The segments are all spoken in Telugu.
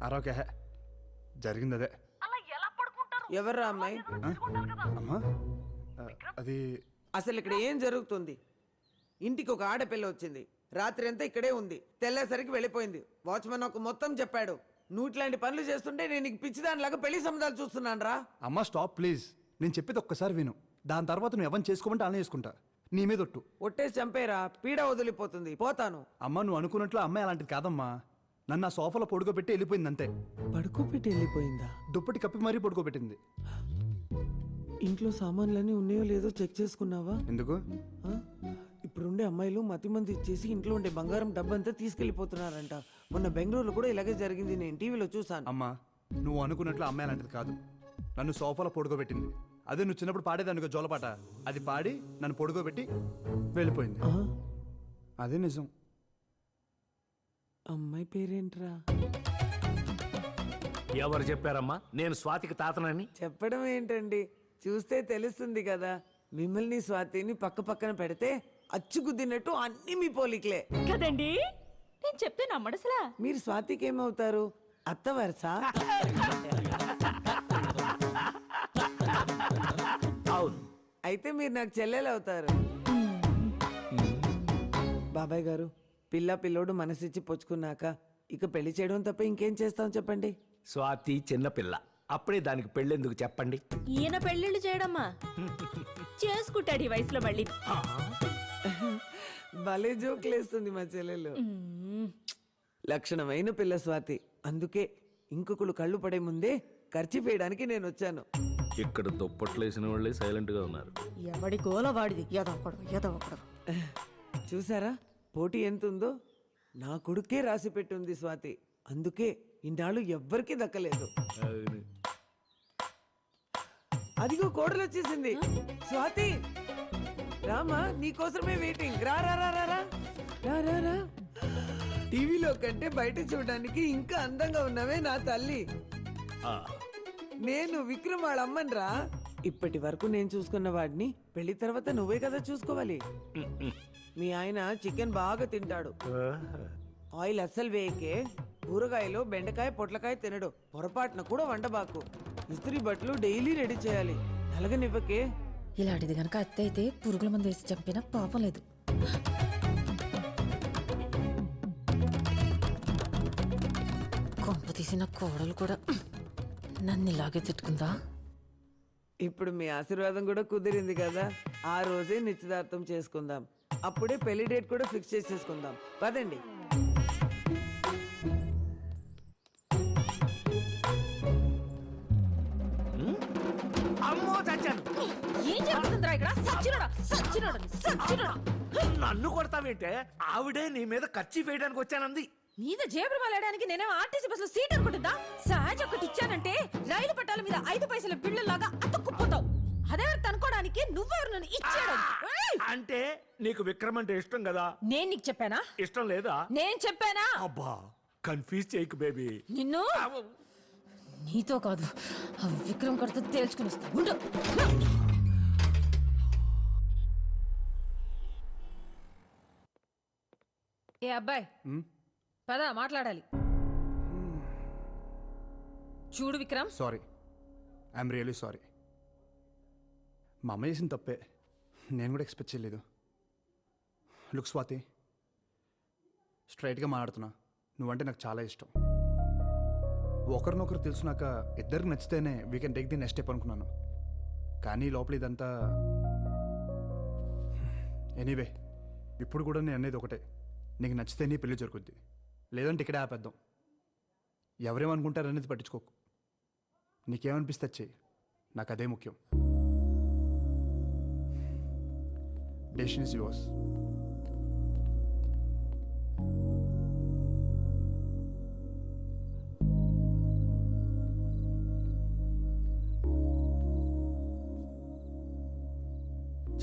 అరవకే జరిగింది అదే. ఎవర్రా అమ్మాయి? అమ్మా అది అసలు ఇక్కడ ఏం జరుగుతుంది? ఇంటికి ఒక ఆడపిల్ల వచ్చింది, రాత్రి అంతా ఇక్కడే ఉంది, తెల్లేసరికి వెళ్ళిపోయింది. వాచ్మెన్ ఒక మొత్తం చెప్పాడు. నువ్వు ఇట్లాంటి పనులు చేస్తుంటే నేను నీకు పిచ్చిదానిలాగా పెళ్లి సంబంధాలు చూస్తున్నాను రా. అమ్మా స్టాప్ ప్లీజ్, నేను చెప్పేది ఒక్కసారి విను. దాని తర్వాత నువ్వు ఎవరిని చేసుకోమంటే అలా చేసుకుంటా. నీ మీద ఒట్టు. ఒట్టేసి చంపేరా, పీడ వదిలిపోతుంది. పోతాను. అమ్మ నువ్వు అనుకున్నట్లు అమ్మాయి అలాంటిది కాదమ్మా. నన్ను ఆ సోఫాలో పడుకోబెట్టి వెళ్ళిపోయింది అంతే. పడుకోబెట్టి వెళ్ళిపోయిందా? దుప్పటి కప్పి మరీ పడుకోబెట్టింది. ఇంట్లో సామాన్లన్నీ ఉన్నాయో లేదో చెక్ చేసుకున్నావా? ఎందుకు? ఇప్పుడుండే అమ్మాయిలు మతి మంది ఇచ్చేసి ఇంట్లో ఉండే బంగారం డబ్బంతా తీసుకెళ్లిపోతున్నారంట. మొన్న బెంగళూరులో కూడా ఇలాగే జరిగింది, నేను టీవీలో చూసాను. అమ్మా నువ్వు అనుకున్నట్లు అమ్మాయి అలాంటిది కాదు. నన్ను సోఫాలో పడుకోబెట్టింది. అదే నువ్వు చిన్నప్పుడు పాడేదానికి జోలపాట, అది పాడి నన్ను పడుకోబెట్టి వెళ్ళిపోయింది. అదే నిజం. అమ్మాయి పేరేంట్రా? ఎవరు చెప్పారమ్మా నేను స్వాతికి తాతనని? చెప్పడం ఏంటండి, చూస్తే తెలుస్తుంది కదా. మిమ్మల్ని స్వాతిని పక్క పక్కన పెడితే అచ్చుకుద్దినట్టు అన్ని మీ పోలికలే కదండి. నేను చెప్తే నమ్మడసలా. మీరు స్వాతికి ఏమవుతారు? అత్త వరుస? అవును. అయితే మీరు నాకు చెల్లెలు అవుతారు. బాబాయ్ గారు, పిల్లోడు మనసిచ్చి పొచ్చుకున్నాక ఇక పెళ్లి చేయడం తప్ప ఇంకేం చేస్తాం చెప్పండి. స్వాతి చిన్నపిల్ల, అప్పుడే దానికి పెళ్ళెందుకు చెప్పండి? ఈయన పెళ్ళిళ్ళు చేయడమ్మా చేసుకుంటాడు ఈ వయసులో మళ్ళీ. భలే జోకులేస్తుంది మా చెల్లెలు. లక్షణమైన పిల్ల స్వాతి. అందుకే ఇంకొకళ్ళు కళ్ళు పడే ముందే ఖర్చు వేయడానికి నేను వచ్చాను. ఇక్కడ దుప్పట్లు వేసిన వాళ్ళే సైలెంట్ గా ఉన్నారు. ఎవడి గోల వాడిది. ఎదవకూడదు. చూసారా పోటీ ఎంత ఉందో? నా కొడుకే రాసి పెట్టుంది స్వాతి. అందుకే ఇన్నాళ్ళు ఎవ్వరికీ దక్కలేదు. అదిగో కోడలు వచ్చేసింది. స్వాతి రామా, నీకోసమే వెయిటింగ్. రా రా రా రా రా రా రా. టీవీలో కంటే బయట చూడడానికి ఇంకా అందంగా ఉన్నావే నా తల్లి. నేను విక్రమ్ వాళ్ళ అమ్మని రా. ఇప్పటి వరకు నేను చూసుకున్న వాడిని పెళ్లి తర్వాత నువ్వే కదా చూసుకోవాలి. మీ ఆయన చికెన్ బాగా తింటాడు, ఆయిల్ అస్సలు వేయకే. కూరగాయలు బెండకాయ పొట్లకాయ తినడు. పొరపాటున కూడా వండబాకు. ఇస్త్రీ బట్టలు డైలీ రెడీ చేయాలి. నలగనివ్వకే. ఇలాంటిది గనక అత్త అయితే పురుగుల మందు వేసి చంపినా పాపం లేదు. కొంప తీసిన కోడలు కూడా నన్ను ఇలాగే తిట్టుకుందా? ఇప్పుడు మీ ఆశీర్వాదం కూడా కుదిరింది కదా. ఆ రోజే నిశ్చితార్థం చేసుకుందాం. అప్పుడే పెళ్లి డేట్ కూడా ఫిక్స్ చేసేసుకుందాం. పదండి. అమ్మో చచ్చాను. ఏం జరుగుతుందిరా ఇక్కడ? సచ్చినోడా. నన్ను కొడతావేంటే? ఆవిడే నీ మీద ఖర్చు వేయడానికి వచ్చానంది. మీద జేబులు వెళ్ళడానికి నేనేమో ఆర్టీసీ బస్సులో సీట్ అనుకుంటుందా? సహజ ఒకటి ఇచ్చానంటే రైలు పట్టాల మీద 5 పైసల బిళ్ళలాగా అతుక్కుపోతావు. అదెవరు అనుకోవడానికి నువ్వెవరు నన్ను ఇచ్చాడు? అంటే నీకు విక్రమ్ అంటే ఇష్టం కదా? నేను నీకు చెప్పానా? ఇష్టం లేదా? నేను చెప్పానా? అబ్బా కన్ఫ్యూజ్ చేయకు బేబీ. నిన్ను నీతో కాదు, ఆ విక్రమ్ కడితే తేల్చుకుని వస్తా. ఉండు. ఏ అబ్బాయి, పద మాట్లాడాలి. చూడు Vikram, sorry, I'm really sorry. మా అమ్మ చేసిన తప్పే, నేను కూడా ఎక్స్పెక్ట్ చేయలేదు. లుక్ స్వాతి, స్ట్రైట్గా మాట్లాడుతున్నా, నువ్వంటే నాకు చాలా ఇష్టం. ఒకరినొకరు తెలుసునాక ఇద్దరికి నచ్చితేనే we can take the next step అనుకున్నాను. కానీ లోపల ఇదంతా ఎనీవే. ఇప్పుడు కూడా నేను అనేది ఒకటే, నీకు నచ్చితే నీ పెళ్లి జరుగుద్ది, లేదంటే ఇక్కడే ఆపేద్దాం. ఎవరేమనుకుంటారు అనేది పట్టించుకోకు. నీకేమనిపిస్తే చెయ్యి, నాకు అదే ముఖ్యం. Decision is yours.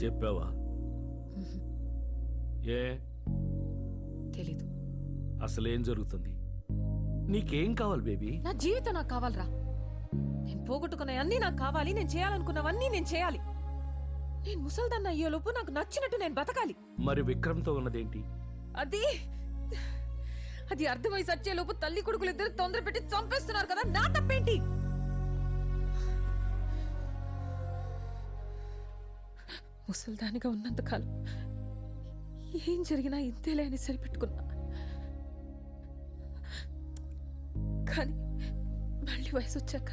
చెప్పావా? ఏ తెలీదు. అసలేం జరుగుతుంది? నీకేం కావాలి బేబీ? నా జీవితం నాకు కావాలరా. నేను పోగొట్టుకున్నవన్నీ నాకు కావాలి. నేను చేయాలనుకున్నవన్నీ నేను చేయాలి. నేను ముసల్దాన్న అయ్యేలోపు నాకు నచ్చినట్టు నేను బతకాలి. మరి విక్రమ్తో ఉన్నదేంటి? అది అది అర్థమై సచ్చే లోపు తల్లి కొడుకులు ఇద్దరు తొందర పెట్టి చంపేస్తున్నారు కదా, నా తప్పేంటి? ముసల్దానిగా ఉన్నంతకాలం ఏం జరిగినా ఇంతేలే అని సరిపెట్టుకున్నా. కానీ మళ్ళీ వయసు వచ్చాక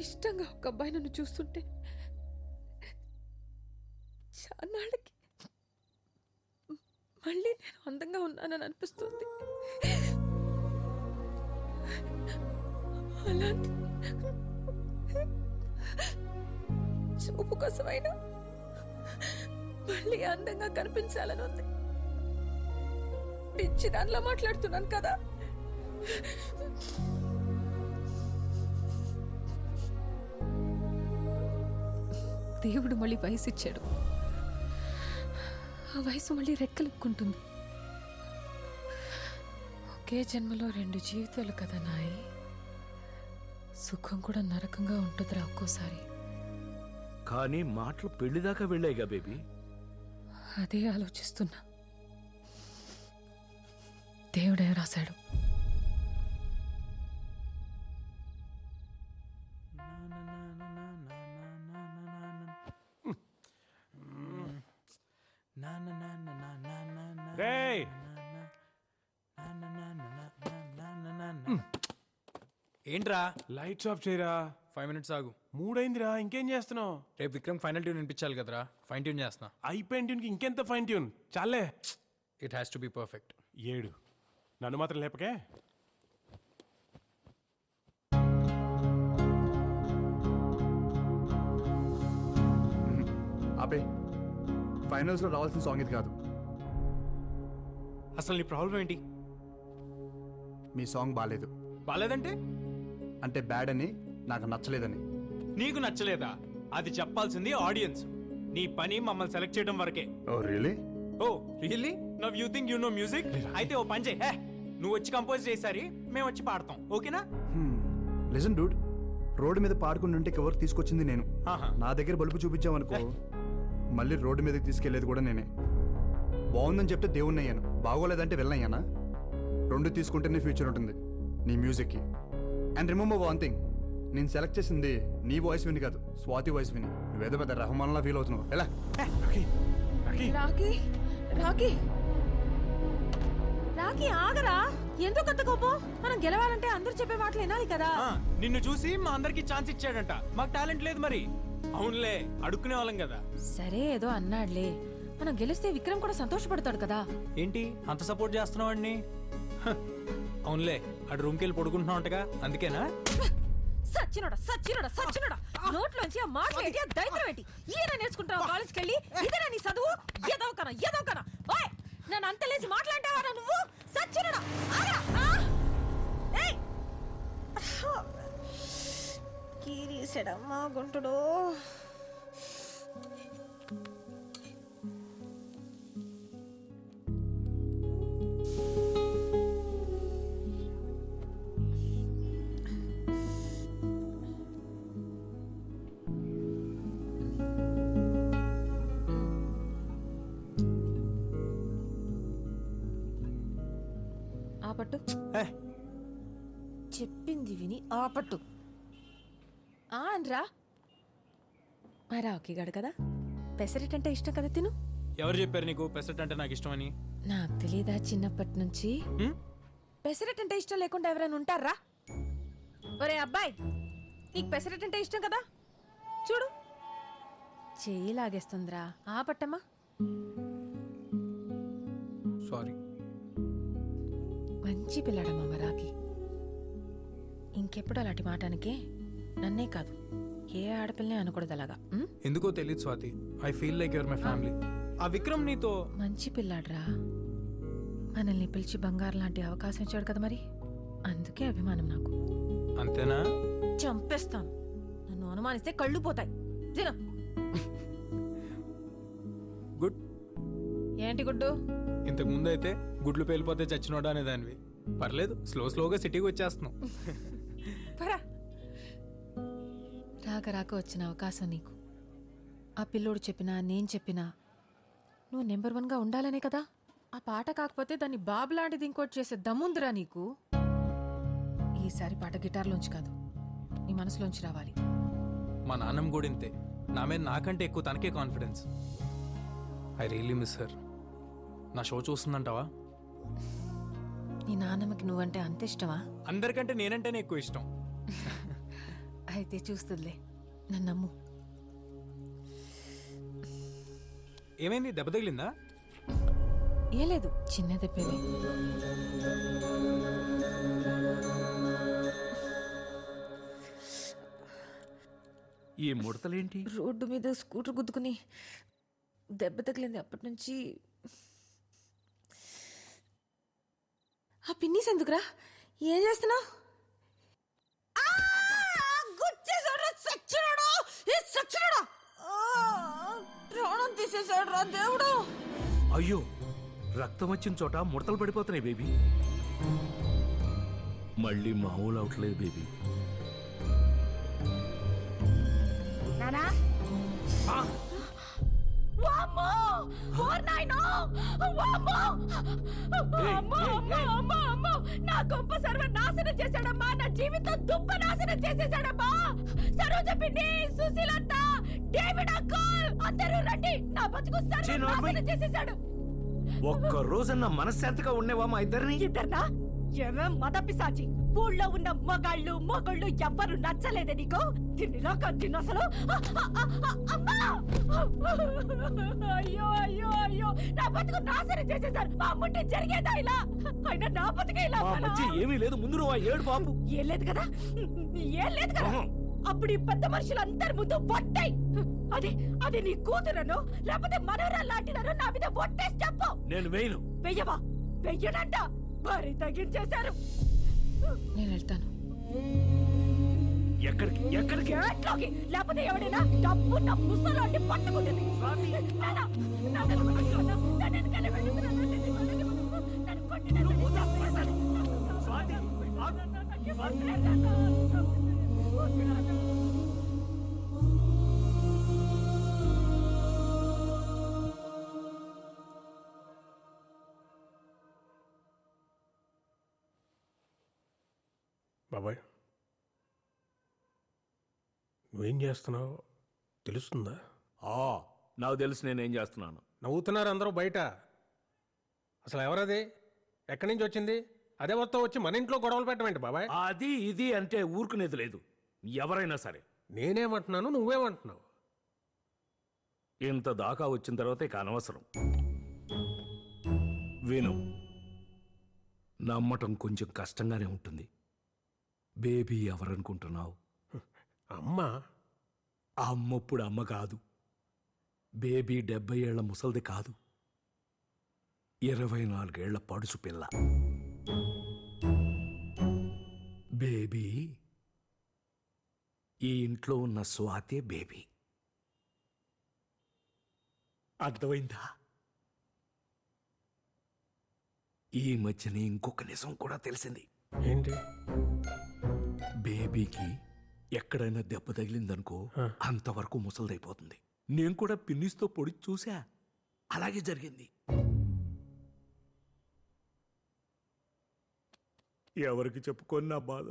ఇష్టంగా ఒక అబ్బాయి నన్ను చూస్తుంటే చాన్నాళ్ళకి మళ్ళీ నేను అందంగా ఉన్నానని అనిపిస్తుంది. అలాంటి చూపు కోసమైనా మళ్ళీ అందంగా కనిపించాలని ఉంది. పిచ్చి దానిలో మాట్లాడుతున్నాను కదా. దేవుడు మళ్ళీ వయసు ఇచ్చాడు. ఆ వయసు మళ్ళీ రెక్కలుక్కుంటుంది. ఒకే జన్మలో 2 జీవితాలు కదా నాయి. సుఖం కూడా నరకంగా ఉంటుందిరా ఒక్కోసారి. కానీ మాటలు పెళ్లిదాకా వెళ్ళాయిగా బేబీ. అదే ఆలోచిస్తున్నా. దేవుడే రాశాడు. రేయ్! ఏంట్రా లైట్స్ ఆఫ్ చేయరా. 5 మినిట్స్ ఆగు. 3 అయిందిరా, ఇంకేం చేస్తున్నావు? రేపు విక్రమ్ ఫైనల్ ట్యూన్ వినిపించాలి కదరా, ఫైన్ ట్యూన్ చేస్తున్నా. అయిపోయిన ట్యూన్కి ఇంకెంత ఫైన్ ట్యూన్ చాలే. It has to be perfect. 7 నన్ను మాత్రం లేపకే. ఆపే. ఫైనల్స్లో రావాల్సిన సాంగ్ ఇది కాదు. అసలు నీ ప్రాబ్లం ఏంటి? మీ సాంగ్ బాగాలేదు. బాలేదంటే? అంటే బ్యాడ్ అని, నాకు నచ్చలేదని. నీకు నచ్చలేదా? అది చెప్పాల్సింది ఆడియన్స్. నీ పని మమ్మల్ని సెలెక్ట్ చేయడం వరకే. Oh really? Oh really? Now you think you know music? అయితే ఓ పని చేయి, నువ్వు వచ్చి కంపోజ్ చేసారి మేము వచ్చి పాడతాం, ఓకేనా? లిజన్ డూడ్, రోడ్డు మీద పాడుకుంటుంటే కవర్ తీసుకొచ్చింది నేను. ఆహా. నా దగ్గర బలుపు చూపించామనుకో, మళ్ళీ రోడ్డు మీదకి తీసుకెళ్లేది కూడా నేనే. బాగుందని చెప్తే దేవుణ్ణి అయ్యాను, బాగోలేదంటే వెళ్ళయ్యానా? 2 తీసుకుంటేనే ఫ్యూచర్ ఉంటుంది నీ మ్యూజిక్కి. అండ్ రిమెంబర్ వన్ థింగ్, నేను సెలెక్ట్ చేసింది నీ వాయిస్ విని కాదు, స్వాతి వాయిస్ విని. నువ్వేదో పెద్ద రెహమాన్లా ఫీల్ అవుతున్నావు. ఎలా? Rocky, Rocky. Rocky, Rocky, Rocky ఆగరా. ఎందుకు అంత కోపం? మనం గెలవాలంటే అందరూ చెప్పే మాటలు వినాలి కదా. నిన్ను చూసి మా అందరికి ఛాన్స్ ఇచ్చాడంట, మాకు టాలెంట్ లేదు మరి. అవునులే, అడుక్కునే వాళ్ళం కదా. సరే ఏదో అన్నాడులే, మనం గెలిస్తే విక్రమ్ కూడా సంతోషపడతాడు కదా. ఏంటి అంత సపోర్ట్ చేస్తున్నావు అండి? అవునులే, అటు రూమ్కి వెళ్ళి పడుకుంటున్నావుంటగా, అందుకేనా? సచ్చినోడా సచ్చినోడా సచ్చినోడా, నోట్లోంచి ఆ మాటలు ఏంటి, ఆ దైత్రం ఏంటి? ఈయన నేర్చుకుంటావు కాలేజ్కి వెళ్ళి? ఇదేనా నీ చదువు? ఏదవకనా ఏదవకనా? ఓయ్, నన్ను అంత లేచి మాట్లాంటావా నువ్వు? సచ్చినోడా, ఆగా. ఏయ్, కీరీసాడమ్మా గుంటుడు. ఆపట్టు, చెప్పింది విని ఆపట్టు. అనరా, మా రావుకి గడు కదా, పెసరెట్ అంటే ఇష్టం కదా, తిను. ఎవరు చెప్పారు నీకు పెసరట్ అంటే నాకు ఇష్టం అని? నాకు తెలీదా చిన్నప్పటి నుంచి? పెసరెట్ అంటే ఇష్టం లేకుండా ఎవరైనా ఉంటారా? ఒరే అబ్బాయి, నీకు పెసరెట్ అంటే ఇష్టం కదా, చూడు చెయ్యి లాగేస్తుందిరా. ఆపట్టమ్మా. సారీ. మంచి పిల్లాడమ్మా మరాకి. ఇంకెప్పుడు అలాంటి మాటానికే నన్నే కాదు, ఏ ఆడపిల్లనే అనకూడదు అలాగా. ఎందుకో తెలియదు Swathi, I feel like your my family. ఆ విక్రమ్ నీతో మంచి పిల్లాడ్రా, మనల్ని పిలిచి బంగారు లాంటి అవకాశం ఇచ్చాడు కదా, మరి అందుకే అభిమానం నాకు. అంతేనా? చంపేస్తాను, నన్ను అనుమానిస్తే కళ్ళు పోతాయి. తిను. గుడ్. ఏంటి గుడ్డు? ఇంతకు ముందు అయితే గుడ్లు పేలిపోతే చచ్చినోడా అనేదానివి. పర్లేదు, స్లోగా సిటీకి వచ్చేస్తున్నావు. రాక రాక వచ్చిన అవకాశం నీకు. ఆ పిల్లోడు చెప్పినా నేను చెప్పినా నువ్వు నెంబర్ 1గా ఉండాలనే కదా. ఆ పాట కాకపోతే దాన్ని బాబు లాంటిది ఇంకోటి చేసే దమ్ముందిరా నీకు. ఈసారి పాట గిటార్లోంచి కాదు, నీ మనసులోంచి రావాలి. మా నాన్నమ్మ కూడా ఇంతే. నా మీద నాకంటే ఎక్కువ తనకే confidence. I really miss her. నా షో చూస్తుందంటావా? నీ నాన్నమ్మకి నువ్వంటే అంత ఇష్టమా? అందరికంటే నేనంటేనే ఎక్కువ ఇష్టం. అయితే చూస్తుందిలే, నన్ను నమ్ము. ఏమైంది, దెబ్బ తగిలిందా? ఏ లేదు, చిన్న దెబ్బేలే. ఈ ముడతలేంటి? రోడ్డు మీద స్కూటర్ గుద్దుకుని దెబ్బ తగిలింది. అప్పటి నుంచి ఆ పిన్నీస్ ఎందుకురా? ఏం చేస్తున్నావు? ప్రాణం తీసేశాడు రా దేవుడు. అయ్యో, రక్తం వచ్చిన చోట ముడతలు పడిపోతున్నాయి బేబీ. మళ్ళీ మామూలు అవట్లేదు బేబీ. నా గొప్ప సర్వ నాశనం చేశాడమ్మా. నా జీవితం దుప్ప నాశనం చేసేసాడమ్మా. సరోజ పిన్ని, సుశీలత, డేవిడ్ అంకుల్ అందరూ రండి. నా బతుకు సర్వ నాశనం చేసేసాడు. ఒక్క రోజన్నా మనశ్శాంతిగా ఉండేవా మా ఇద్దరిని? ఇద్దర్నా? ఏమే మద పిశాచి. ఊళ్ళో ఉన్న మొగళ్ళు ఎవ్వరు నచ్చలేదే నీకు? తిని రకం తిన్న అసలు. అమ్మా! అయ్యో అయ్యో అయ్యో, నా బతుకు నాశనం చేసేసారు. మా అమ్ముంటే జరిగేదా ఇలా? అయినా నా బతుకే ఇలా. మా మధ్య ఏమీ లేదు, ముందు నువ్వు ఆ ఏడు బాబు. ఏం లేదు కదా, ఏం లేదు కదా. అప్పుడు ఈ పెద్ద మనుషులందరి ముందు ఒట్టాయి. అది నీ కూతురను లేకపోతే మనవరాలు లాంటిదను నా మీద ఒట్టేసి చెప్పు. నేను వేయను. వెయ్యవా? వెయ్యనంట. మరి తగ్గించేశారు. నేను వెళ్తాను. ఎక్కడికి? ఎక్కడికి? ఎట్లోకి? లేకపోతే ఎవడైనా డబ్బున్న ముసలోని పట్టుకుంటుంది. బాబాయ్, నువ్వేం చేస్తున్నావు తెలుస్తుందా? నాకు తెలుసు నేనేం చేస్తున్నాను. నవ్వుతున్నారు అందరూ బయట. అసలు ఎవరది? ఎక్కడి నుంచి వచ్చింది? అదే మొత్తం వచ్చి మన ఇంట్లో గొడవలు పెట్టమేంటి బాబాయ్? అది ఇది అంటే ఊరుకునేది లేదు. ఎవరైనా సరే. నేనేమంటున్నాను, నువ్వేమంటున్నావు? ఇంత దాకా వచ్చిన తర్వాత ఇక అనవసరం. విను, నమ్మటం కొంచెం కష్టంగానే ఉంటుంది. బేబీ ఎవరనుకుంటున్నావు? అమ్మా. అమ్మప్పుడు అమ్మ కాదు. బేబీ 70 ఏళ్ల ముసల్ది కాదు, 24 ఏళ్ల పడుచు పిల్ల. బేబీ ఈ ఇంట్లో ఉన్న స్వాతే బేబీ. అర్థమైందా? ఈ మధ్యనే ఇంకొక నిజం కూడా తెలిసింది. ఏంటి? బేబీకి ఎక్కడైనా దెబ్బ తగిలిందనుకో అంతవరకు ముసలిదైపోతుంది. నేను కూడా పిన్నిస్తో పొడి చూసా, అలాగే జరిగింది. ఎవరికి చెప్పుకొని నా బాధ.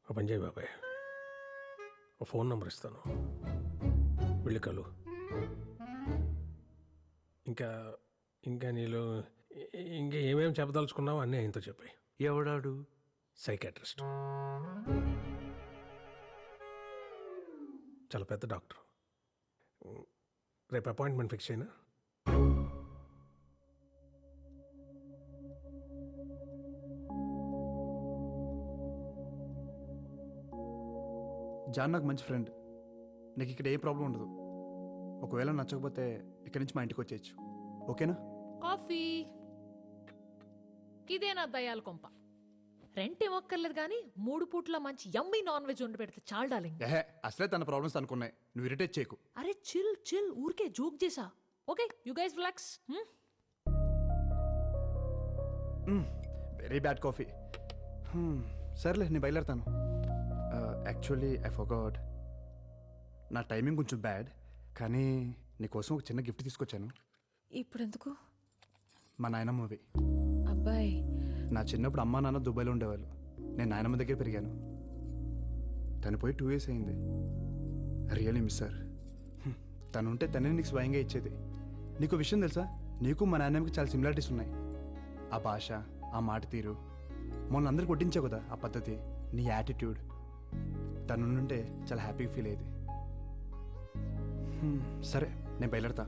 ఒక పని చేయి బాబాయ్, ఒక ఫోన్ నెంబర్ ఇస్తాను, వెళ్ళి కలు. ఇంకా నీలో ఇంకా ఏమేమి చెప్పదలుచుకున్నావు అన్నీ ఆయనతో చెప్పాయి. ఎవడాడు? సైకాట్రిస్ట్, చాలా పెద్ద డాక్టర్. రేపు అపాయింట్మెంట్ ఫిక్స్ అయినా? జాన్ నాకు మంచి ఫ్రెండ్. నీకు ఇక్కడ ఏ ప్రాబ్లం ఉండదు. ఒకవేళ నచ్చకపోతే ఇక్కడి నుంచి మా ఇంటికి వచ్చేయచ్చు. ఓకేనా? కాఫీ. ఇదేనా దయాల కొంప? రెంట్ ఏమక్కర్లేదు కానీ 3 పూట్ల మంచి యమ్మీ నాన్ వెజ్ వండి పెడితే చాలు డార్లింగ్. ఏహే, అసలే తన ప్రాబ్లమ్స్ అనుకున్నాయి, నువ్వు ఇరిటేట్ చేయకు. అరే చిల్ చిల్, ఊరికే జోక్ చేసా. Okay, you guys relax. Very bad coffee. సర్లే, నేను బయలుదేరుతాను. Actually I forgot. నా టైమింగ్ కొంచెం బ్యాడ్, కానీ నీకోసం ఒక చిన్న గిఫ్ట్ తీసుకొచ్చాను. ఇప్పుడు ఎందుకు? మా నాయనమ్మవి. అబ్బాయి, నా చిన్నప్పుడు అమ్మా నాన్న దుబాయ్లో ఉండేవాళ్ళు. నేను నాయనమ్మ దగ్గర పెరిగాను. తను పోయి 2 years అయింది. Really miss sir. తను ఉంటే తనే నీకు స్వయంగా ఇచ్చేది. నీకు విషయం తెలుసా, నీకు మా నాన్నమ్మకి చాలా సిమిలారిటీస్ ఉన్నాయి. ఆ భాష, ఆ మాట తీరు, మొన్న అందరికి కొట్టించావు కదా ఆ పద్ధతి, నీ యాటిట్యూడ్. తను ఉంటే చాలా హ్యాపీగా ఫీల్ అయ్యేది. సరే, నేను బయలుదేరతా.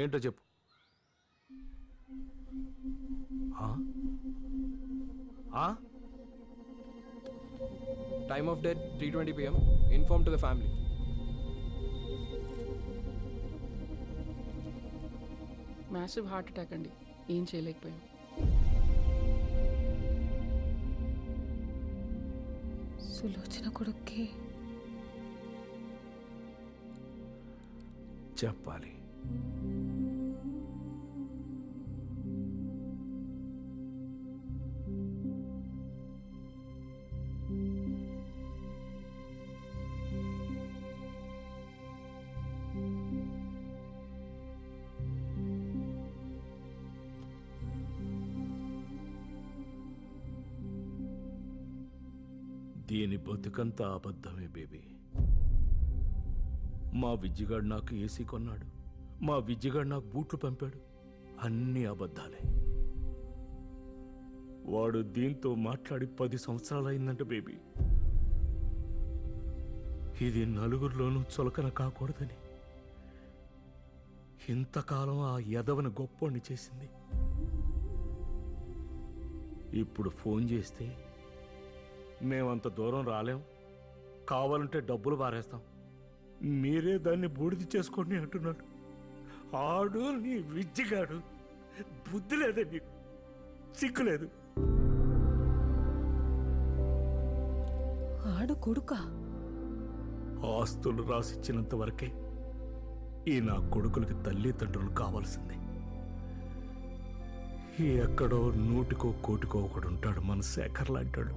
ఏంటో చెప్పు. Time of death 3:20 p.m. Inform to the family. Massive heart attack అండి, ఏం చేయలేకపోయాం. సులోచన కొడుక్కి చెప్పాలి. దీని బతుకంతా అబద్ధమే బేబీ. మా విజ్జిగాడు నాకు ఏసీ కొన్నాడు, మా విజ్జిగాడు నాకు బూట్లు పంపాడు, అన్నీ అబద్ధాలే. వాడు దీంతో మాట్లాడి 10 సంవత్సరాలు అయిందంట బేబీ. ఇది నలుగురిలోనూ చులకన కాకూడదని ఇంతకాలం ఆ యదవని గొప్పోణ్ణి చేసింది. ఇప్పుడు ఫోన్ చేస్తే మేమంత దూరం రాలేం, కావాలంటే డబ్బులు పారేస్తాం, మీరే దాన్ని బూడిది చేసుకోండి అంటున్నాడు. ఆడు నీ విజ్జిగాడు. బుద్ధి లేదే నీకు, సిగ్గులేదు. ఆడు కొడుక ఆస్తులు రాసిచ్చినంత వరకే ఈ నా కొడుకులకి తల్లిదండ్రులు కావాల్సిందే. ఎక్కడో 100కో 1 కోటికో ఒకడు ఉంటాడు మన శేఖర్ లాంటాడు.